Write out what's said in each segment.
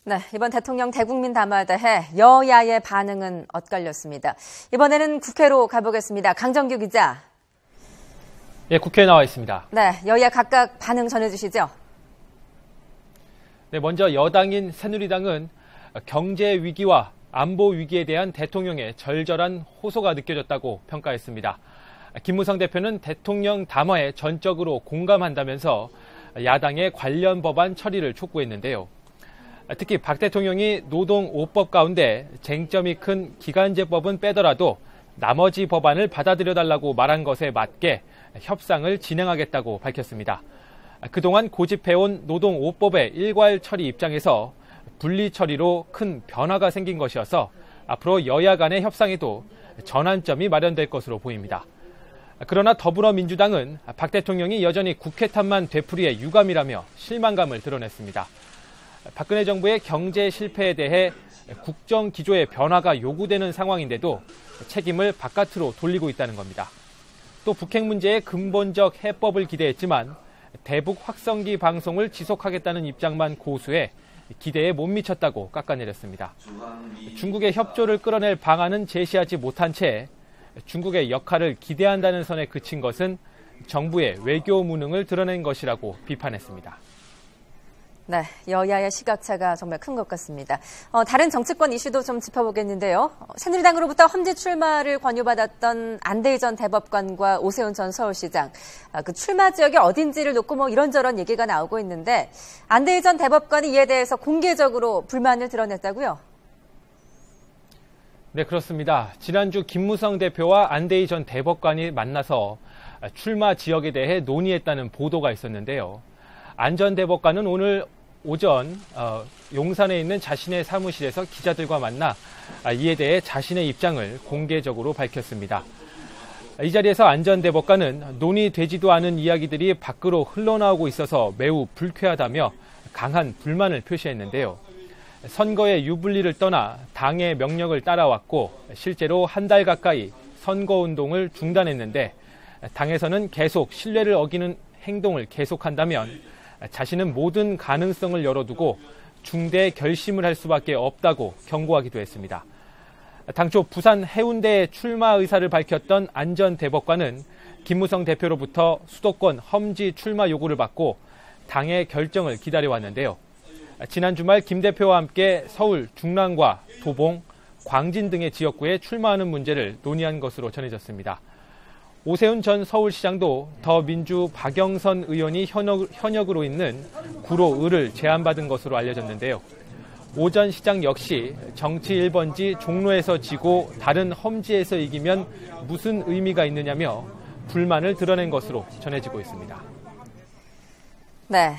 네, 이번 대통령 대국민 담화에 대해 여야의 반응은 엇갈렸습니다. 이번에는 국회로 가보겠습니다. 강정규 기자. 네, 국회에 나와 있습니다. 네, 여야 각각 반응 전해주시죠. 네, 먼저 여당인 새누리당은 경제 위기와 안보 위기에 대한 대통령의 절절한 호소가 느껴졌다고 평가했습니다. 김무성 대표는 대통령 담화에 전적으로 공감한다면서 야당의 관련 법안 처리를 촉구했는데요. 특히 박 대통령이 노동 5법 가운데 쟁점이 큰 기간제법은 빼더라도 나머지 법안을 받아들여달라고 말한 것에 맞게 협상을 진행하겠다고 밝혔습니다. 그동안 고집해온 노동 5법의 일괄 처리 입장에서 분리 처리로 큰 변화가 생긴 것이어서 앞으로 여야 간의 협상에도 전환점이 마련될 것으로 보입니다. 그러나 더불어민주당은 박 대통령이 여전히 국회 탓만 되풀이해 유감이라며 실망감을 드러냈습니다. 박근혜 정부의 경제 실패에 대해 국정 기조의 변화가 요구되는 상황인데도 책임을 바깥으로 돌리고 있다는 겁니다. 또 북핵 문제의 근본적 해법을 기대했지만 대북 확성기 방송을 지속하겠다는 입장만 고수해 기대에 못 미쳤다고 깎아내렸습니다. 중국의 협조를 끌어낼 방안은 제시하지 못한 채 중국의 역할을 기대한다는 선에 그친 것은 정부의 외교 무능을 드러낸 것이라고 비판했습니다. 네, 여야의 시각차가 정말 큰 것 같습니다. 다른 정치권 이슈도 좀 짚어보겠는데요. 새누리당으로부터 험지 출마를 권유받았던 안대희 전 대법관과 오세훈 전 서울시장, 그 출마 지역이 어딘지를 놓고 이런저런 얘기가 나오고 있는데 안대희 전 대법관이 이에 대해서 공개적으로 불만을 드러냈다고요? 네, 그렇습니다. 지난주 김무성 대표와 안대희 전 대법관이 만나서 출마 지역에 대해 논의했다는 보도가 있었는데요. 안 전 대법관은 오늘 오전 용산에 있는 자신의 사무실에서 기자들과 만나 이에 대해 자신의 입장을 공개적으로 밝혔습니다. 이 자리에서 안 전 대법관은 논의되지도 않은 이야기들이 밖으로 흘러나오고 있어서 매우 불쾌하다며 강한 불만을 표시했는데요. 선거의 유불리를 떠나 당의 명령을 따라왔고 실제로 한 달 가까이 선거운동을 중단했는데 당에서는 계속 신뢰를 어기는 행동을 계속한다면 자신은 모든 가능성을 열어두고 중대 결심을 할 수밖에 없다고 경고하기도 했습니다. 당초 부산 해운대에 출마 의사를 밝혔던 안 전 대법관은 김무성 대표로부터 수도권 험지 출마 요구를 받고 당의 결정을 기다려왔는데요. 지난 주말 김 대표와 함께 서울 중랑과 도봉, 광진 등의 지역구에 출마하는 문제를 논의한 것으로 전해졌습니다. 오세훈 전 서울시장도 더민주 박영선 의원이 현역으로 있는 구로을을 제안받은 것으로 알려졌는데요. 오 전 시장 역시 정치 1번지 종로에서 지고 다른 험지에서 이기면 무슨 의미가 있느냐며 불만을 드러낸 것으로 전해지고 있습니다. 네,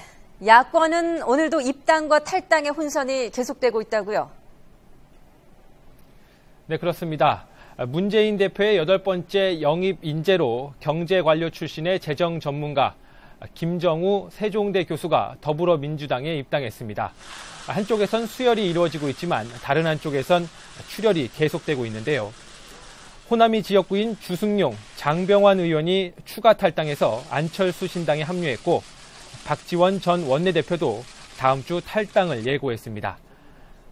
야권은 오늘도 입당과 탈당의 혼선이 계속되고 있다고요? 네, 그렇습니다. 문재인 대표의 8번째 영입 인재로 경제관료 출신의 재정 전문가 김정우 세종대 교수가 더불어민주당에 입당했습니다. 한쪽에선 수혈이 이루어지고 있지만 다른 한쪽에선 출혈이 계속되고 있는데요. 호남이 지역구인 주승용, 장병환 의원이 추가 탈당해서 안철수 신당에 합류했고 박지원 전 원내대표도 다음 주 탈당을 예고했습니다.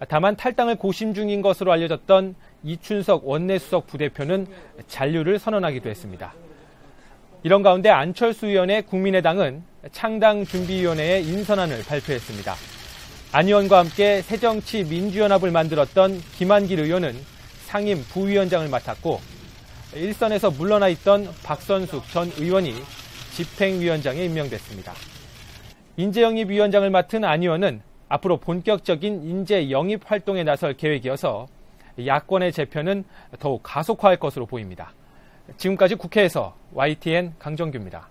다만 탈당을 고심 중인 것으로 알려졌던 이춘석 원내수석 부대표는 잔류를 선언하기도 했습니다. 이런 가운데 안철수 의원의 국민의당은 창당준비위원회의 인선안을 발표했습니다. 안 의원과 함께 새정치민주연합을 만들었던 김한길 의원은 상임 부위원장을 맡았고 일선에서 물러나 있던 박선숙 전 의원이 집행위원장에 임명됐습니다. 인재영입위원장을 맡은 안 의원은 앞으로 본격적인 인재 영입 활동에 나설 계획이어서 야권의 재편은 더욱 가속화할 것으로 보입니다. 지금까지 국회에서 YTN 강정규입니다.